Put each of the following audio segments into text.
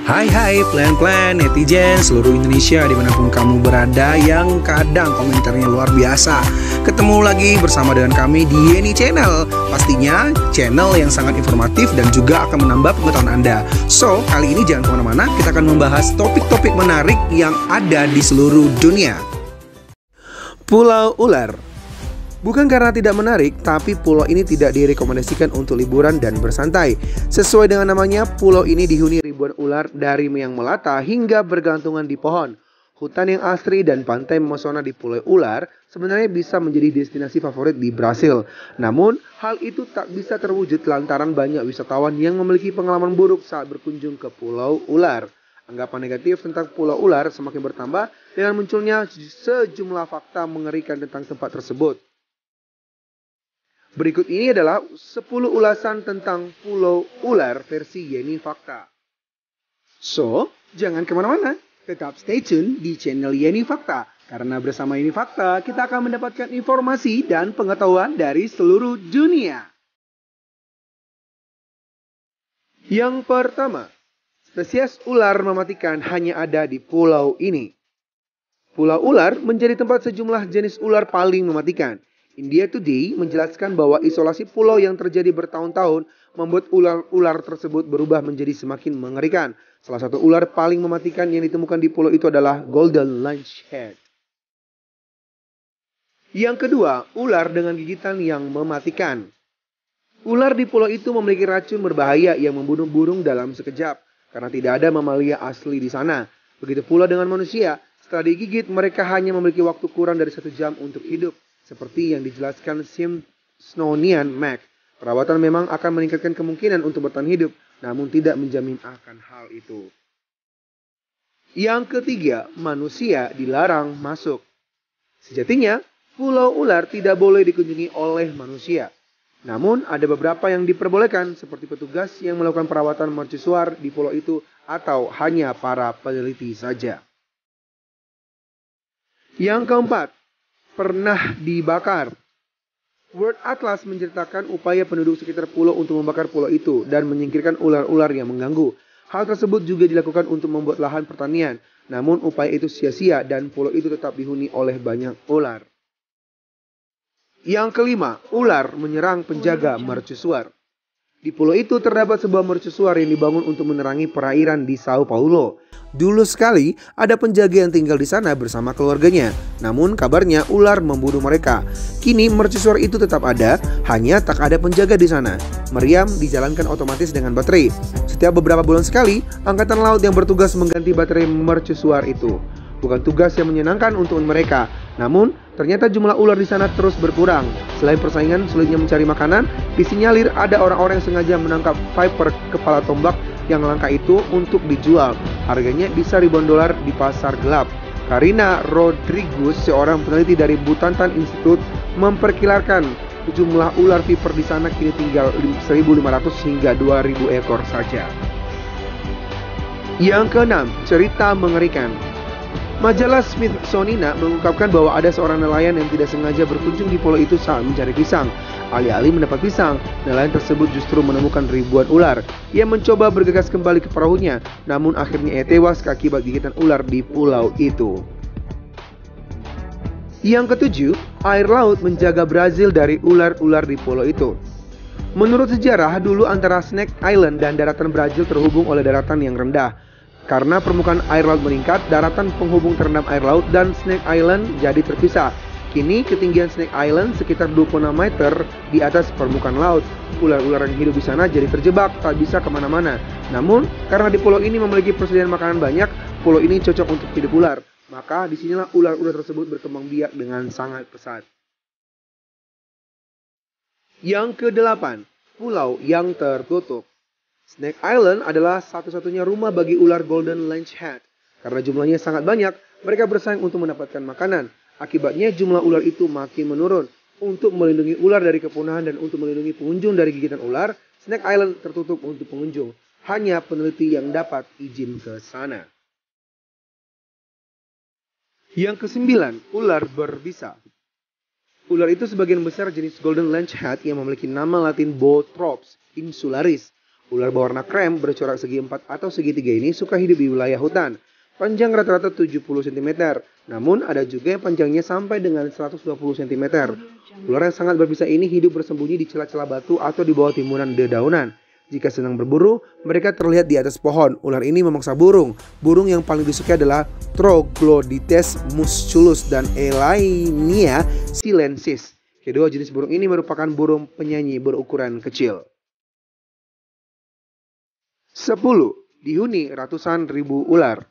Hai plan-plan netizen seluruh Indonesia dimanapun kamu berada yang kadang komentarnya luar biasa. Ketemu lagi bersama dengan kami di Yeni Channel. Pastinya channel yang sangat informatif dan juga akan menambah pengetahuan Anda. So, kali ini jangan kemana-mana, kita akan membahas topik-topik menarik yang ada di seluruh dunia. Pulau Ular. Bukan karena tidak menarik, tapi pulau ini tidak direkomendasikan untuk liburan dan bersantai. Sesuai dengan namanya, pulau ini dihuni ribuan ular dari yang melata hingga bergantungan di pohon. Hutan yang asri dan pantai memesona di Pulau Ular sebenarnya bisa menjadi destinasi favorit di Brasil. Namun, hal itu tak bisa terwujud lantaran banyak wisatawan yang memiliki pengalaman buruk saat berkunjung ke Pulau Ular. Anggapan negatif tentang Pulau Ular semakin bertambah dengan munculnya sejumlah fakta mengerikan tentang tempat tersebut. Berikut ini adalah 10 ulasan tentang Pulau Ular versi Yeni Fakta. So, jangan kemana-mana, tetap stay tune di channel Yeni Fakta. Karena bersama Yeni Fakta, kita akan mendapatkan informasi dan pengetahuan dari seluruh dunia. Yang pertama, spesies ular mematikan hanya ada di pulau ini. Pulau Ular menjadi tempat sejumlah jenis ular paling mematikan. India Today menjelaskan bahwa isolasi pulau yang terjadi bertahun-tahun membuat ular-ular tersebut berubah menjadi semakin mengerikan. Salah satu ular paling mematikan yang ditemukan di pulau itu adalah Golden Lancehead. Yang kedua, ular dengan gigitan yang mematikan. Ular di pulau itu memiliki racun berbahaya yang membunuh burung dalam sekejap karena tidak ada mamalia asli di sana. Begitu pula dengan manusia, setelah digigit mereka hanya memiliki waktu kurang dari 1 jam untuk hidup. Seperti yang dijelaskan Smithsonian Mac, perawatan memang akan meningkatkan kemungkinan untuk bertahan hidup, namun tidak menjamin akan hal itu. Yang ketiga, manusia dilarang masuk. Sejatinya, Pulau Ular tidak boleh dikunjungi oleh manusia. Namun, ada beberapa yang diperbolehkan, seperti petugas yang melakukan perawatan mercusuar di pulau itu atau hanya para peneliti saja. Yang keempat, pernah dibakar. World Atlas menceritakan upaya penduduk sekitar pulau untuk membakar pulau itu dan menyingkirkan ular-ular yang mengganggu. Hal tersebut juga dilakukan untuk membuat lahan pertanian. Namun upaya itu sia-sia dan pulau itu tetap dihuni oleh banyak ular. Yang kelima, ular menyerang penjaga mercusuar. Di pulau itu terdapat sebuah mercusuar yang dibangun untuk menerangi perairan di Sao Paulo. Dulu sekali ada penjaga yang tinggal di sana bersama keluarganya. Namun kabarnya ular membunuh mereka. Kini mercusuar itu tetap ada, hanya tak ada penjaga di sana. Meriam dijalankan otomatis dengan baterai. Setiap beberapa bulan sekali, angkatan laut yang bertugas mengganti baterai mercusuar itu. Bukan tugas yang menyenangkan untuk mereka. Namun, ternyata jumlah ular di sana terus berkurang. Selain persaingan sulitnya mencari makanan, disinyalir ada orang-orang yang sengaja menangkap viper kepala tombak yang langka itu untuk dijual. Harganya bisa ribuan dolar di pasar gelap. Karina Rodriguez, seorang peneliti dari Butantan Institute, memperkirakan jumlah ular viper di sana kini tinggal 1.500 hingga 2.000 ekor saja. Yang keenam, cerita mengerikan. Majalah Smithsonian mengungkapkan bahwa ada seorang nelayan yang tidak sengaja berkunjung di pulau itu saat mencari pisang. Alih-alih mendapat pisang, nelayan tersebut justru menemukan ribuan ular. Ia mencoba bergegas kembali ke perahunya, namun akhirnya ia tewas akibat gigitan ular di pulau itu. Yang ketujuh, air laut menjaga Brazil dari ular-ular di pulau itu. Menurut sejarah, dulu antara Snake Island dan daratan Brazil terhubung oleh daratan yang rendah. Karena permukaan air laut meningkat, daratan penghubung terendam air laut dan Snake Island jadi terpisah. Kini ketinggian Snake Island sekitar 26 meter di atas permukaan laut. Ular-ular yang hidup di sana jadi terjebak, tak bisa kemana-mana. Namun, karena di pulau ini memiliki persediaan makanan banyak, pulau ini cocok untuk hidup ular. Maka disinilah ular-ular tersebut berkembang biak dengan sangat pesat. Yang kedelapan, pulau yang tertutup. Snake Island adalah satu-satunya rumah bagi ular Golden Lancehead. Karena jumlahnya sangat banyak, mereka bersaing untuk mendapatkan makanan. Akibatnya jumlah ular itu makin menurun. Untuk melindungi ular dari kepunahan dan untuk melindungi pengunjung dari gigitan ular, Snake Island tertutup untuk pengunjung. Hanya peneliti yang dapat izin ke sana. Yang kesembilan, ular berbisa. Ular itu sebagian besar jenis Golden Lancehead yang memiliki nama latin Bothrops insularis. Ular berwarna krem bercorak segi 4 atau segitiga ini suka hidup di wilayah hutan. Panjang rata-rata 70 cm, namun ada juga yang panjangnya sampai dengan 120 cm. Ular yang sangat berbisa ini hidup bersembunyi di celah-celah batu atau di bawah timunan dedaunan. Jika sedang berburu, mereka terlihat di atas pohon. Ular ini memangsa burung. Burung yang paling disukai adalah Troglodytes musculus dan Elainia silensis. Kedua jenis burung ini merupakan burung penyanyi berukuran kecil. 10. Dihuni ratusan ribu ular.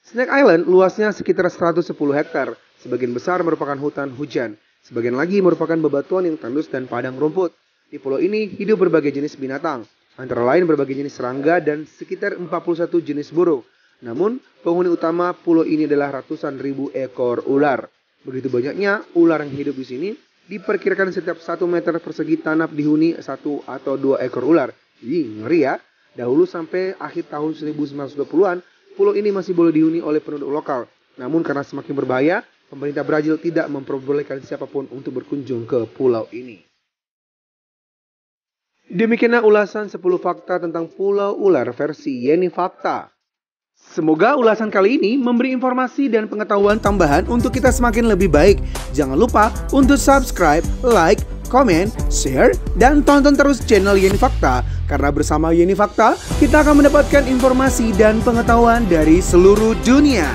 Snake Island luasnya sekitar 110 hektar. Sebagian besar merupakan hutan hujan. Sebagian lagi merupakan bebatuan yang tandus dan padang rumput. Di pulau ini hidup berbagai jenis binatang, antara lain berbagai jenis serangga dan sekitar 41 jenis burung. Namun, penghuni utama pulau ini adalah ratusan ribu ekor ular. Begitu banyaknya ular yang hidup di sini, diperkirakan setiap 1 meter persegi tanah dihuni 1 atau 2 ekor ular. Ih, ngeri ya. Dahulu sampai akhir tahun 1920-an, pulau ini masih boleh dihuni oleh penduduk lokal. Namun karena semakin berbahaya, pemerintah Brazil tidak memperbolehkan siapapun untuk berkunjung ke pulau ini. Demikianlah ulasan 10 fakta tentang Pulau Ular versi Yeni Fakta. Semoga ulasan kali ini memberi informasi dan pengetahuan tambahan untuk kita semakin lebih baik. Jangan lupa untuk subscribe, like, komen, share, dan tonton terus channel Yeni Fakta. Karena bersama Yeni Fakta, kita akan mendapatkan informasi dan pengetahuan dari seluruh dunia.